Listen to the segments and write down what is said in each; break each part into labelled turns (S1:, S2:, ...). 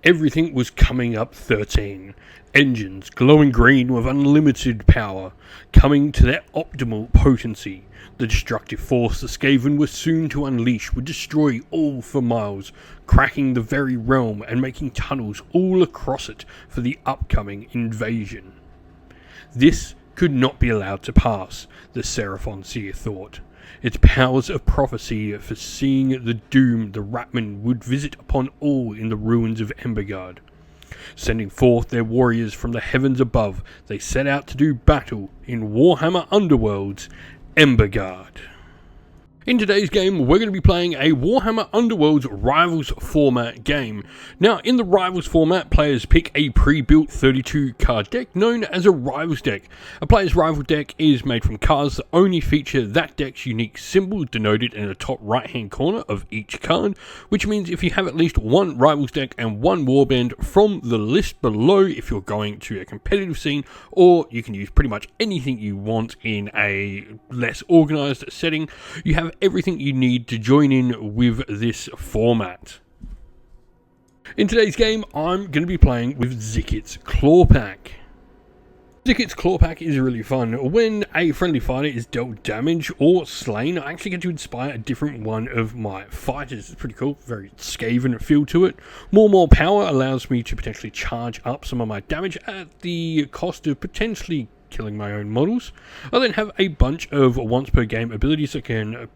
S1: everything was coming up 13. Engines glowing green with unlimited power, coming to their optimal potency. The destructive force the Skaven were soon to unleash would destroy all for miles, cracking the very realm and making tunnels all across it for the upcoming invasion. This could not be allowed to pass, the Seraphon seer thought. Its powers of prophecy foreseeing the doom the Ratmen would visit upon all in the ruins of Ember. Sending forth their warriors from the heavens above, they set out to do battle in Warhammer Underworlds, Ember. In today's game, we're going to be playing a Warhammer Underworlds Rivals format game. Now, in the Rivals format, players pick a pre-built 32 card deck known as a Rivals deck. A player's Rival deck is made from cards that only feature that deck's unique symbol denoted in the top right-hand corner of each card, which means if you have at least one Rivals deck and one Warband from the list below, if you're going to a competitive scene, or you can use pretty much anything you want in a less organized setting, you have everything you need to join in with this format. In today's game, I'm going to be playing with Zikkit's Clawpack. Zikkit's Clawpack is really fun. When a friendly fighter is dealt damage or slain, I actually get to inspire a different one of my fighters. It's pretty cool, very Skaven feel to it. More power allows me to potentially charge up some of my damage at the cost of potentially killing my own models. I then have a bunch of once per game abilities that can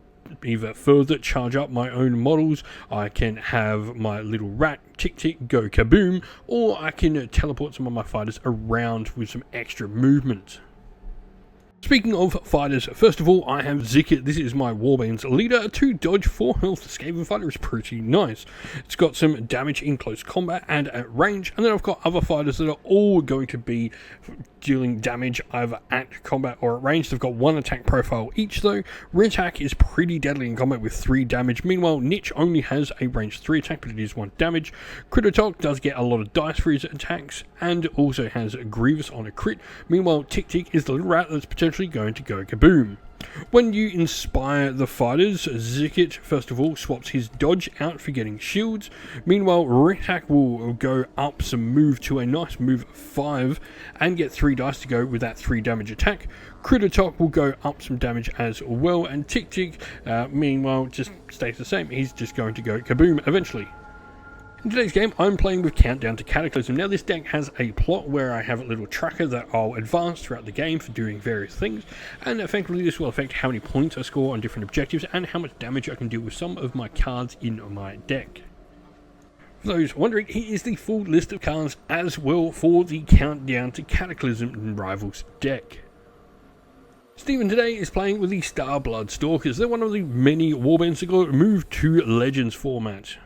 S1: either further charge up my own models. I can have my little rat tick go kaboom, or I can teleport some of my fighters around with some extra movement. Speaking of fighters, first of all, I have Zikkit. This is my Warband's leader. 2 dodge, 4 health. The Skaven fighter is pretty nice. It's got some damage in close combat and at range, and then I've got other fighters that are all going to be dealing damage either at combat or at range. They've got 1 attack profile each though. Rear attack is pretty deadly in combat with 3 damage. Meanwhile, Niche only has a range 3 attack, but it is 1 damage. Crit attack does get a lot of dice for his attacks, and also has Grievous on a crit. Meanwhile, Tick is the little rat that's potentially going to go kaboom. When you inspire the fighters, Zikkit first of all swaps his dodge out for getting shields. Meanwhile, Retak will go up some move to a nice move 5 and get 3 dice to go with that 3 damage attack. Crit attack will go up some damage as well, and Tick meanwhile just stays the same. He's just going to go kaboom eventually. In today's game, I'm playing with Countdown to Cataclysm. Now, this deck has a plot where I have a little tracker that I'll advance throughout the game for doing various things, and effectively this will affect how many points I score on different objectives and how much damage I can deal with some of my cards in my deck. For those wondering, here is the full list of cards as well for the Countdown to Cataclysm Rivals deck. Stephen today is playing with the Starblood Stalkers. They're one of the many warbands that got moved to Legends format.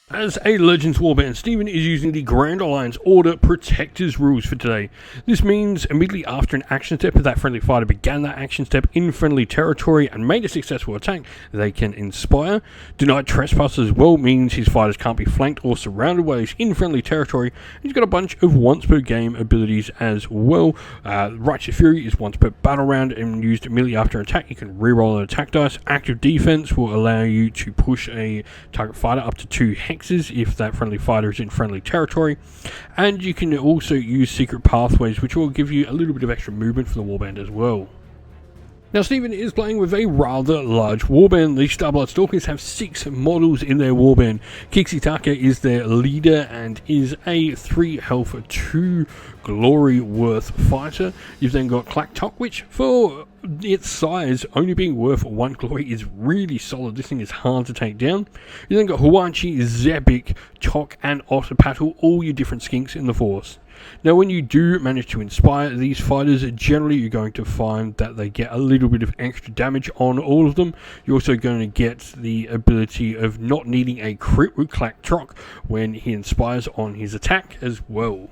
S1: As a Legends Warband, Stephen is using the Grand Alliance Order Protectors rules for today. This means immediately after an action step, if that friendly fighter began that action step in friendly territory and made a successful attack, they can inspire. Denied Trespass as well means his fighters can't be flanked or surrounded while he's in friendly territory. He's got a bunch of once per game abilities as well. Righteous Fury is once per battle round and used immediately after an attack. You can reroll an attack dice. Active Defense will allow you to push a target fighter up to 2 hexes if that friendly fighter is in friendly territory, and you can also use Secret Pathways, which will give you a little bit of extra movement for the Warband as well. Now, Stephen is playing with a rather large warband. The Starblood Stalkers have 6 models in their warband. Kixitaka is their leader and is a 3 health, 2 glory worth fighter. You've then got Klaktok, which for its size, only being worth 1 glory, is really solid. This thing is hard to take down. You then got Huanchi, Zebik, Tok, and Ottapatl, all your different skinks in the force. Now, when you do manage to inspire these fighters, generally you're going to find that they get a little bit of extra damage on all of them. You're also going to get the ability of not needing a crit with Klaktok when he inspires on his attack as well.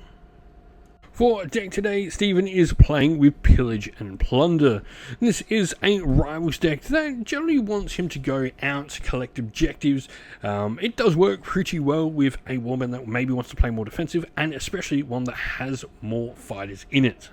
S1: For deck today, Stephen is playing with Pillage and Plunder. This is a Rivals deck that generally wants him to go out, collect objectives. It does work pretty well with a Warband that maybe wants to play more defensive, and especially one that has more fighters in it.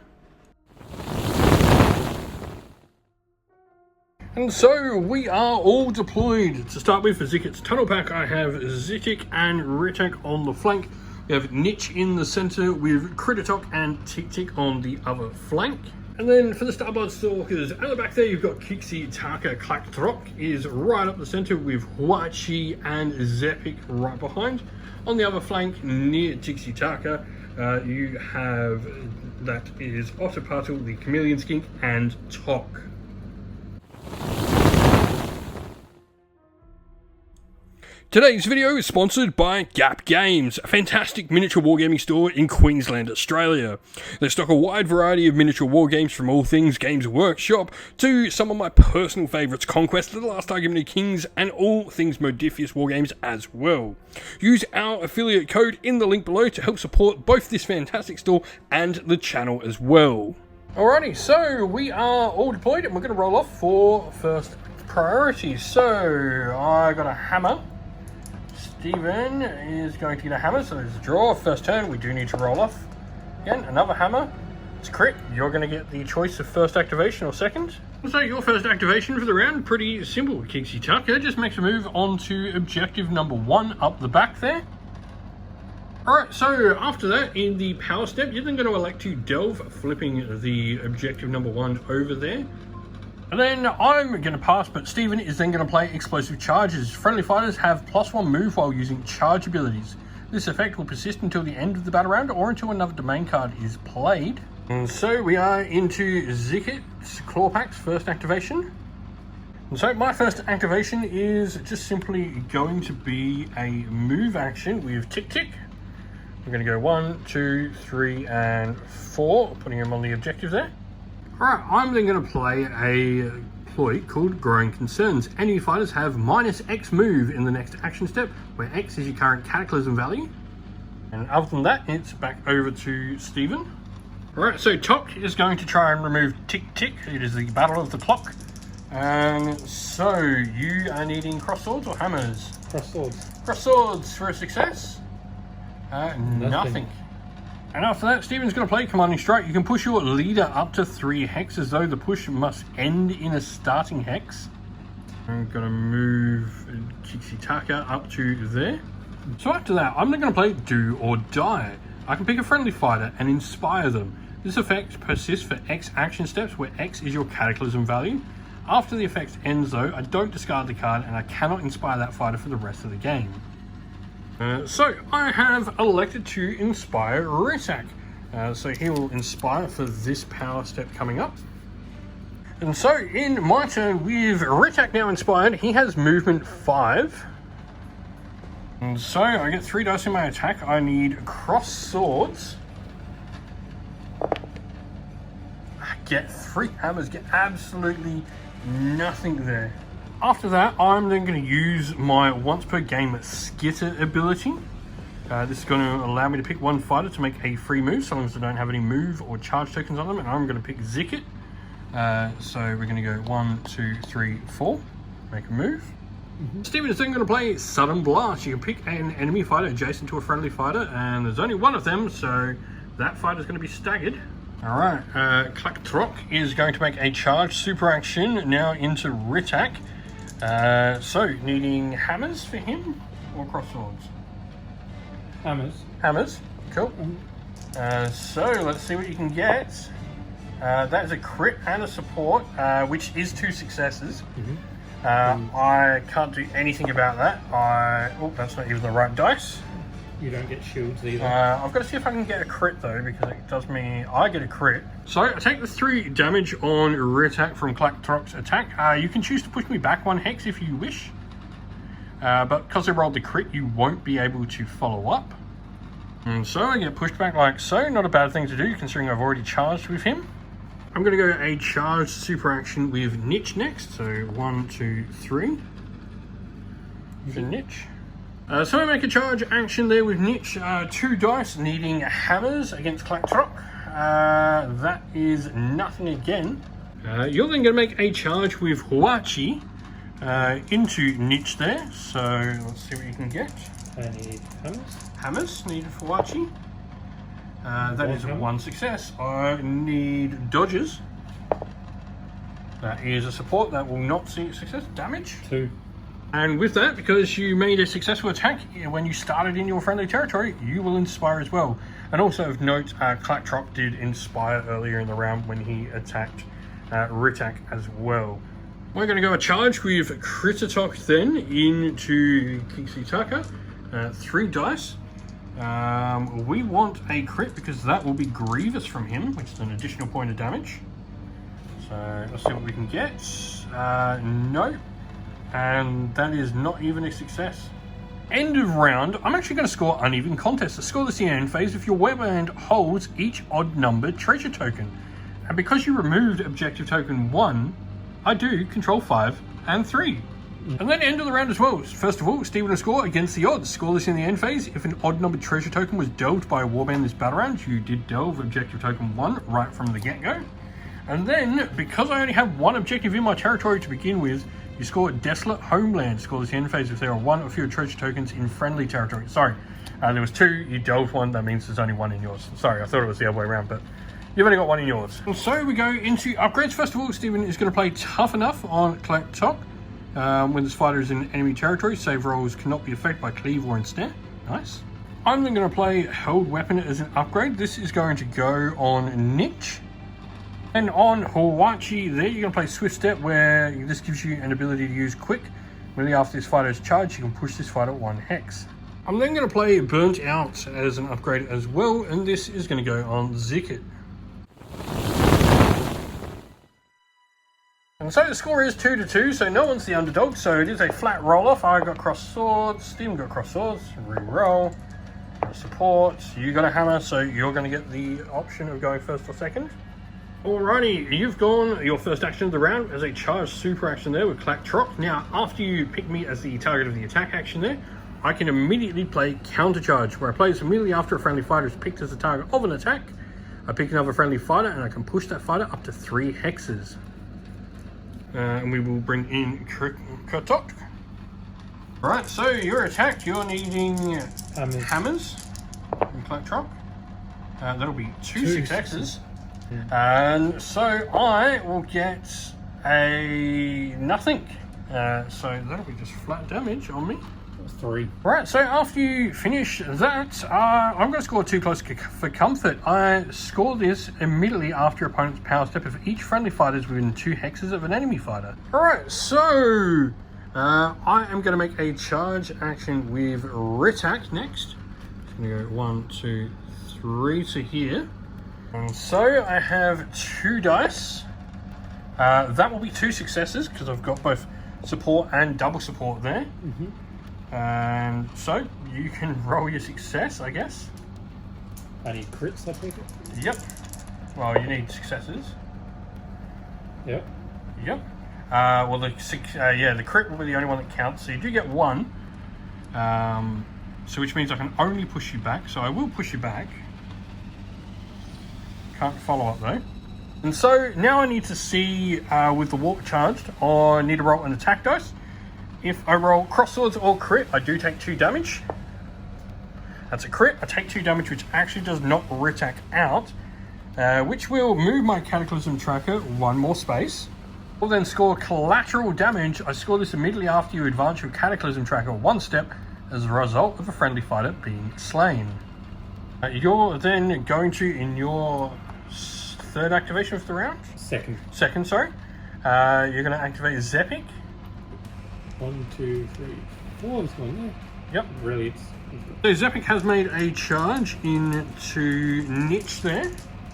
S1: And so we are all deployed. To start with, for Zikkit's Tunnelpack, I have Zikkit and Ritak on the flank. We have Nitch in the centre with Kritatok and Tik on the other flank. And then for the Starblood Stalkers, at the back there you've got Kixi, Taka, Klaktrok is right up the centre with Huachi and Zepik right behind. On the other flank, near Tixi Taka, you have, that is Otterpatul, the Chameleon Skink, and Tok. Today's video is sponsored by Gap Games, a fantastic miniature wargaming store in Queensland, Australia. They stock a wide variety of miniature wargames from all things Games Workshop to some of my personal favourites, Conquest of the Last Argument of Kings, and all things Modifius wargames as well. Use our affiliate code in the link below to help support both this fantastic store and the channel as well. Alrighty, so we are all deployed and we're going to roll off for first priority. So I got a hammer. Steven is going to get a hammer, so there's a draw. First turn, we do need to roll off. Again, another hammer. It's crit. You're going to get the choice of first activation or second. So your first activation for the round, pretty simple. Kixi Tucker just makes a move on to objective number 1 up the back there. Alright, so after that, in the power step, you're then going to elect to delve, flipping the objective number 1 over there. And then I'm going to pass, but Steven is then going to play Explosive Charges. Friendly fighters have +1 move while using charge abilities. This effect will persist until the end of the battle round or until another domain card is played. And so we are into Zikkit's Clawpack's first activation. And so my first activation is just simply going to be a move action with Tick Tick. We're going to go 1, 2, 3, and 4, putting him on the objective there. Alright, I'm then going to play a ploy called Growing Concerns. Enemy fighters have -X move in the next action step, where X is your current Cataclysm value. And other than that, it's back over to Steven. Alright, so Tok is going to try and remove Tick Tick. It is the Battle of the Clock. And so, you are needing cross swords or hammers?
S2: Cross swords.
S1: Cross swords for a success. Nothing. And after that, Steven's going to play Commanding Strike. You can push your leader up to 3 hexes, though the push must end in a starting hex. I'm going to move Kixi Taka up to there. So after that, I'm then going to play Do or Die. I can pick a friendly fighter and inspire them. This effect persists for X action steps, where X is your Cataclysm value. After the effect ends, though, I don't discard the card and I cannot inspire that fighter for the rest of the game. So I have elected to inspire Ritak. So he will inspire for this power step coming up. And so in my turn, with Ritak now inspired, he has movement 5. And so I get 3 dice in my attack. I need cross swords. I get 3 hammers, get absolutely nothing there. After that, I'm then going to use my once per game Skitter ability. This is going to allow me to pick 1 fighter to make a free move, so long as I don't have any move or charge tokens on them, and I'm going to pick Zikkit. So we're going to go 1, 2, 3, 4, make a move. Steven is then going to play Sudden Blast. You can pick an enemy fighter adjacent to a friendly fighter, and there's only 1 of them, so that fighter is going to be staggered. Alright, Klaktrok is going to make a charge super action now into Ritak. So, needing hammers for him or cross swords?
S2: Hammers.
S1: Hammers, cool. So, let's see what you can get. That is a crit and a support, which is 2 successes. I can't do anything about that. Oh, that's not even the right dice.
S2: You don't get shields either.
S1: I've got to see if I can get a crit though, because it does mean I get a crit. So I take the 3 damage on Ritak from Klaktrok's attack. You can choose to push me back 1 hex if you wish. But because I rolled the crit, you won't be able to follow up. And so I get pushed back like so. Not a bad thing to do, considering I've already charged with him. I'm going to go a charged super action with Nitch next. So 1, 2, 3. For Nitch. So I make a charge action there with Nitch, 2 dice, needing hammers against Klaktrok. That is nothing again. You're then going to make a charge with Huachi into Nitch there. So let's see what you can get.
S2: I need hammers.
S1: Hammers needed for Huachi. That is 1 success. I need dodges. That is a support that will not see success damage.
S2: 2.
S1: And with that, because you made a successful attack when you started in your friendly territory, you will inspire as well. And also of note, Clacktrop did inspire earlier in the round when he attacked Ritak as well. We're going to go a charge with Kritatok then into Kixitaka. 3 dice. We want a crit because that will be Grievous from him, which is an additional point of damage. So let's see what we can get. No. And that is not even a success. End of round, I'm actually going to score Uneven Contest. To score this in the end phase, if your Warband holds each odd numbered treasure token. And because you removed objective token 1, I do control 5 and 3. And then end of the round as well. First of all, Stephen will score against the odds. Score this in the end phase. If an odd numbered treasure token was delved by a Warband this battle round, you did delve objective token 1 right from the get-go. And then, because I only have 1 objective in my territory to begin with, you score Desolate Homeland. Score this end phase if there are 1 or fewer treasure tokens in friendly territory. Sorry, there was 2, you delved 1, that means there's only 1 in yours. Sorry, I thought it was the other way around, but you've only got 1 in yours. And so we go into upgrades. First of all, Stephen is going to play Tough Enough on Clacktrop. When this fighter is in enemy territory, save rolls cannot be affected by cleave or ensnare. Nice. I'm then going to play Held Weapon as an upgrade. This is going to go on Niche. And on Hawachi there, you're going to play Swift Step, where this gives you an ability to use Quick. Immediately after this fighter is charged, you can push this fighter 1 hex. I'm then going to play Burnt Out as an upgrade as well, and this is going to go on Zikkit. And so the score is 2-2, so no one's the underdog, so it is a flat roll-off. I got cross swords, Steven got cross swords, re-roll, support, you got a hammer, so you're going to get the option of going first or second. Alrighty, you've gone your first action of the round as a charged super action there with Clacktrop. Now, after you pick me as the target of the attack action there, I can immediately play Counter Charge, where I play this immediately after a friendly fighter is picked as the target of an attack. I pick another friendly fighter and I can push that fighter up to 3 hexes. And we will bring in Kurtok. Right, so you're attacked. You're needing hammers from Clacktrop. That'll be 2 successes. Yeah. And so I will get a nothing. So that'll be just flat damage on me.
S2: 3.
S1: Right, so after you finish that, I'm going to score 2 close for comfort. I score this immediately after opponent's power step if each friendly fighter is within 2 hexes of an enemy fighter. Alright, so I am going to make a charge action with Ritak next. It's going to go 1, 2, 3 to here. And so I have 2 dice. That will be 2 successes because I've got both support and double support there. And so you can roll your success, I guess.
S2: I need crits, I take it?
S1: Yep. Well, you need successes.
S2: Yep.
S1: Well, the crit will be the only one that counts. So you do get 1. So which means I can only push you back. So I will push you back. Can't follow up though. And so now I need to see with the walk charged, or I need to roll an attack dice. If I roll crosswords or crit, I do take 2 damage. That's a crit. I take 2 damage, which actually does knock Ritak out, which will move my Cataclysm tracker 1 more space. We'll then score collateral damage. I score this immediately after you advance your Cataclysm tracker 1 step as a result of a friendly fighter being slain. You're then going to, in your 3rd activation of the round? Second, sorry. You're going to activate Zeppik.
S2: 1, 2, 3, 4 is going there.
S1: Yep.
S2: Really,
S1: so Zeppik has made a charge into Niche there.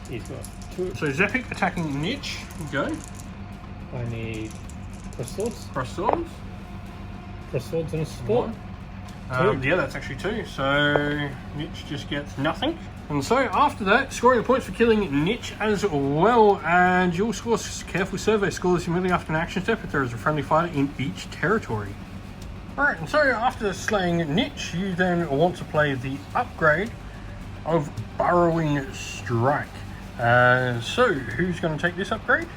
S2: He's got 2.
S1: So Zeppik attacking Niche. Go.
S2: I need cross swords.
S1: Cross swords
S2: And a support.
S1: 2. Yeah, that's actually 2. So Niche just gets nothing. And so after that, scoring the points for killing Niche as well, and you'll score Careful Survey. Score this immediately after an action step if there is a friendly fighter in each territory. Alright, and so after slaying Niche, you then want to play the upgrade of Burrowing Strike. So who's going to take this upgrade?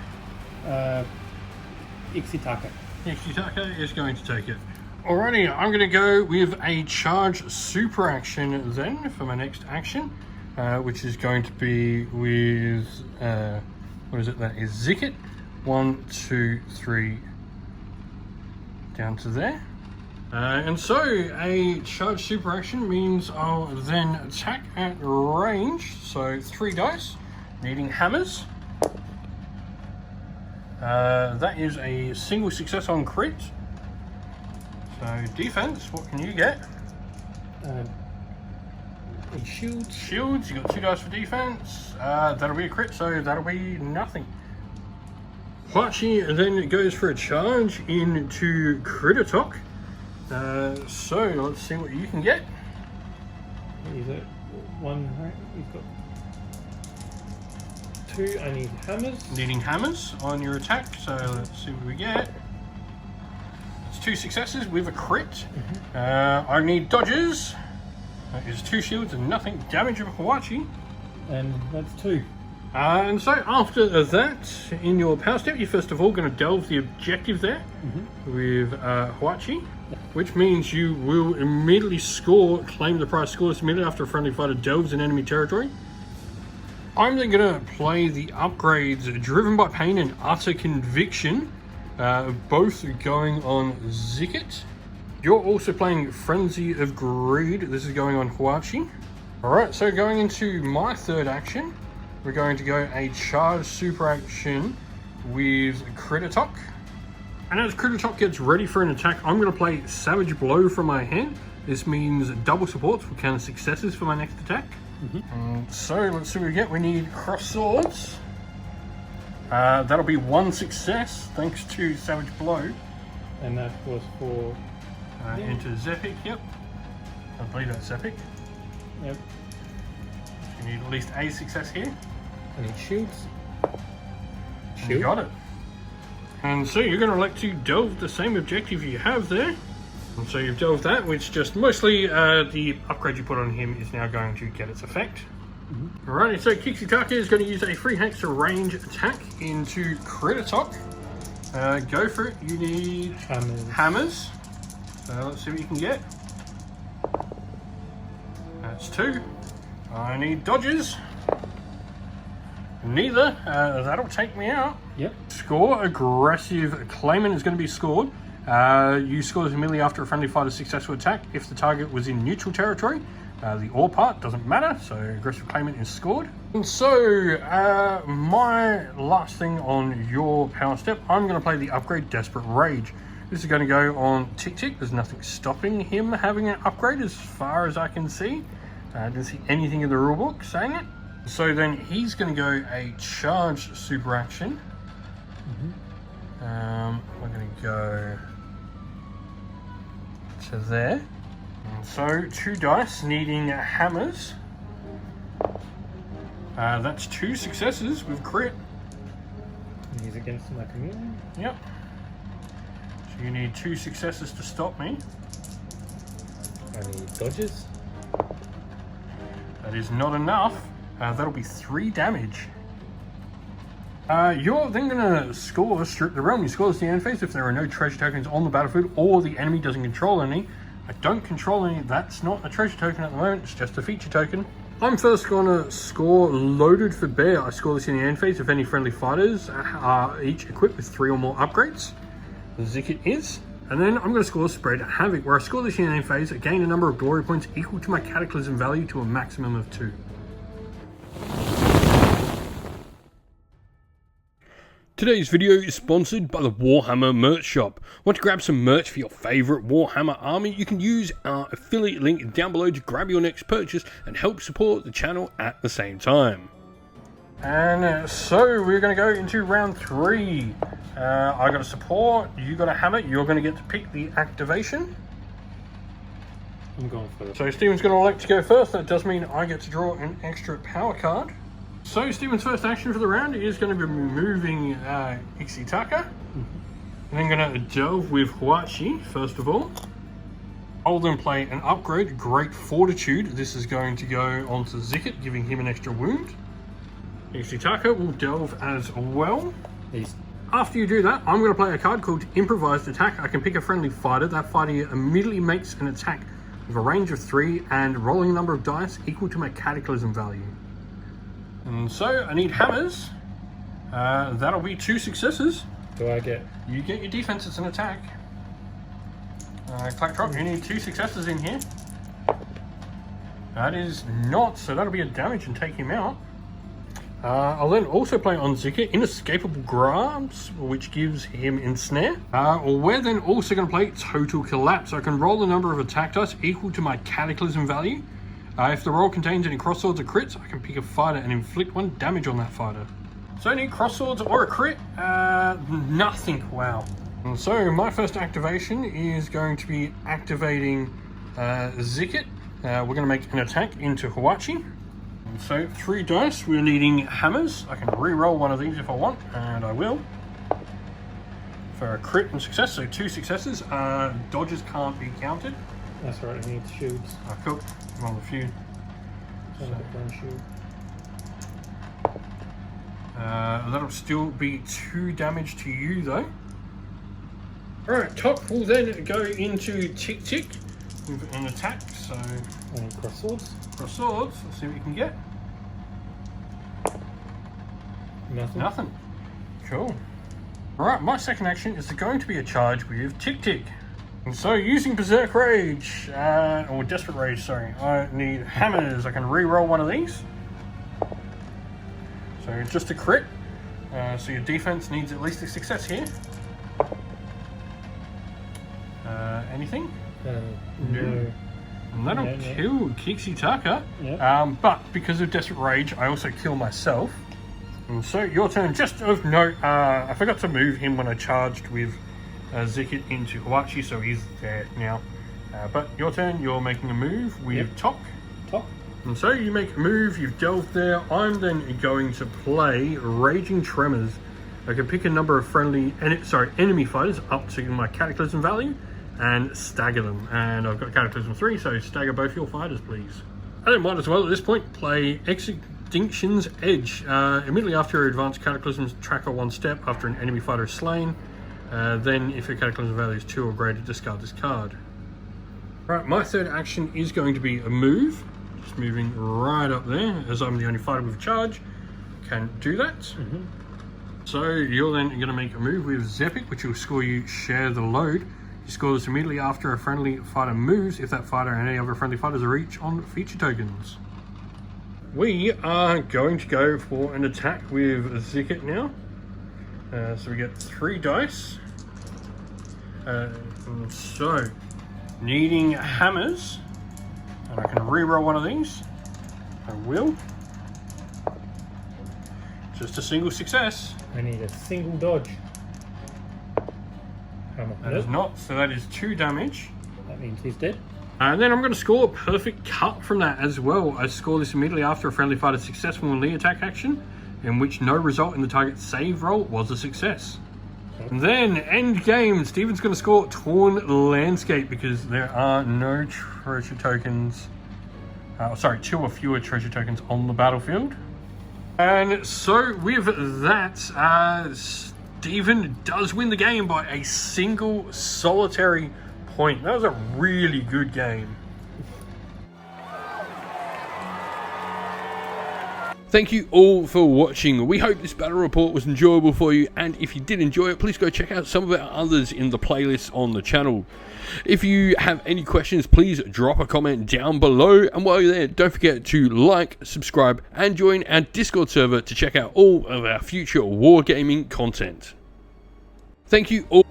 S2: Ixitaka.
S1: Ixitaka is going to take it. Alrighty, I'm going to go with a charge super action then for my next action, which is going to be with, what is it, that is Zikkit. 1, 2, 3, down to there. And so a charge super action means I'll then attack at range. So 3 dice, needing hammers. That is a single success on crit. So defense, what can you get?
S2: Shields.
S1: Shields, you got 2 dice for defense. That'll be a crit, so that'll be nothing. Hachi then goes for a charge into crit attack. So let's see what you can get.
S2: He's at 1. He's got 2. I need hammers.
S1: Needing hammers on your attack. So let's see what we get. It's 2 successes with a crit. I need dodges. That is 2 shields and nothing. Damage of Hachi.
S2: And that's 2.
S1: And so after that, in your power step, you're first of all going to delve the objective there with Hachi, which means you will immediately claim the prize scoreless immediately after a friendly fighter delves in enemy territory. I'm then going to play the upgrades Driven by Pain and Utter Conviction, both going on Zikkit. You're also playing Frenzy of Greed. This is going on Hachi. Alright, so going into my third action, we're going to go a charge super action with crit attack. And as crit attack gets ready for an attack, I'm going to play Savage Blow from my hand. This means double supports will counter successes for my next attack. So let's see what we get. We need cross swords. That'll be 1 success thanks to Savage Blow.
S2: And that was for...
S1: into Zikkit, yep. I believe that's Zikkit.
S2: Yep.
S1: You need at least a success here.
S2: I need shields.
S1: You got it. And so you're going to elect to delve the same objective you have there. And so you've delved that, which just mostly the upgrade you put on him is now going to get its effect. Alrighty, so Kixitaka is going to use a free hex range attack into crit attack. Go for it. You need hammers. So let's see what you can get. That's 2. I need dodges. Neither. That'll take me out.
S2: Yep.
S1: Score aggressive claimant is going to be scored. You score this immediately after a friendly fighter's successful attack if the target was in neutral territory. The or part doesn't matter, so aggressive claimant is scored. And so my last thing on your power step, I'm going to play the upgrade Desperate Rage. This is going to go on Tick Tick. There's nothing stopping him having an upgrade as far as I can see. I didn't see anything in the rulebook saying it. So then he's going to go a charge super action. We're going to go to there. And so 2 dice needing hammers. That's 2 successes with crit.
S2: He's against my community.
S1: Yep. So you need 2 successes to stop me.
S2: I need dodges.
S1: That is not enough. That'll be 3 damage. You're then going to score Strip the Realm. You score this in the end phase if there are no treasure tokens on the battlefield or the enemy doesn't control any. I don't control any. That's not a treasure token at the moment. It's just a feature token. I'm first going to score Loaded for Bear. I score this in the end phase if any friendly fighters are each equipped with 3 or more upgrades. Zikkit is. And then I'm going to score Spread Havoc, where I score this in the end phase, gain a number of glory points equal to my Cataclysm value to a maximum of 2. Today's video is sponsored by the Warhammer merch shop. Want to grab some merch for your favourite Warhammer army? You can use our affiliate link down below to grab your next purchase and help support the channel at the same time. And so we're going to go into round 3. I got a support, you got a hammer, you're going to get to pick the activation.
S2: I'm going for it.
S1: So Stephen's going to elect to go first. That does mean I get to draw an extra power card. So Stephen's first action for the round is going to be removing Kixitaka. And then going to delve with Hachi first of all. I'll then play an upgrade, Great Fortitude. This is going to go onto Zikkit, giving him an extra wound. Kixitaka will delve as well. After you do that, I'm going to play a card called Improvised Attack. I can pick a friendly fighter. That fighter immediately makes an attack with a range of 3 and rolling number of dice equal to my Cataclysm value. And so I need hammers. That'll be 2 successes.
S2: Do I get?
S1: You get your defenses and attack. Clack Drop, you need 2 successes in here. That is not, so that'll be a damage and take him out. I'll then also play on Zikkit Inescapable Grasp, which gives him Ensnare. We're then also going to play Total Collapse. I can roll the number of attack dice equal to my Cataclysm value. If the roll contains any crosswords or crits, I can pick a fighter and inflict 1 damage on that fighter. So any crosswords or a crit? Nothing, wow. And so my first activation is going to be activating Zikkit. We're going to make an attack into Hawachi. So 3 dice, we're needing hammers. I can re-roll one of these if I want, and I will. For a crit and success, so 2 successes. Dodges can't be counted.
S2: That's right, I need shields.
S1: Cool, roll a few.
S2: So one shield.
S1: That'll still be 2 damage to you though. Alright, Top will then go into Tick Tick with an attack, so...
S2: I need cross swords.
S1: Cross swords, let's see what you can get. Nothing. Cool. Alright, my second action is going to be a charge with Tick Tick. And so using Berserk Rage, or Desperate Rage, sorry, I need hammers. I can re-roll one of these. So just a crit. So your defense needs at least a success here. Anything?
S2: No.
S1: And that'll kill Kixi Taka.
S2: Yep.
S1: But because of Desperate Rage, I also kill myself. And so your turn. Just of note, I forgot to move him when I charged with Zikkit into Hawachi, so he's there now. But your turn, you're making a move with Top. And so you make a move, you've delved there. I'm then going to play Raging Tremors. I can pick a number of enemy fighters up to my Cataclysm value and stagger them. And I've got Cataclysm 3, so stagger both your fighters, please. I might as well at this point play Extinction's Edge. Immediately after your advanced Cataclysms, tracker 1 step after an enemy fighter is slain. Then if your Cataclysm value is 2 or greater, discard this card. Right, my third action is going to be a move. Just moving right up there, as I'm the only fighter with charge. Can do that. So you're then going to make a move with Zikkit, which will score you Share the Load. You score this immediately after a friendly fighter moves, if that fighter and any other friendly fighters are each on feature tokens. We are going to go for an attack with Zikkit now. So we get 3 dice. So, needing hammers. And I can re-roll one of these. I will. Just a single success.
S2: I need a single dodge.
S1: That is not, so that is 2 damage.
S2: That means he's dead.
S1: And then I'm going to score a perfect cut from that as well. I score this immediately after a friendly fighter's successful melee attack action, in which no result in the target's save roll was a success. And then, end game, Steven's going to score Torn Landscape because there are no treasure tokens. 2 or fewer treasure tokens on the battlefield. And so with that, Steven does win the game by a single solitary point. That was a really good game. Thank you all for watching. We hope this battle report was enjoyable for you, and if you did enjoy it, please go check out some of our others in the playlist on the channel. If you have any questions, please drop a comment down below, and while you're there, don't forget to like, subscribe, and join our Discord server to check out all of our future wargaming content. Thank you all.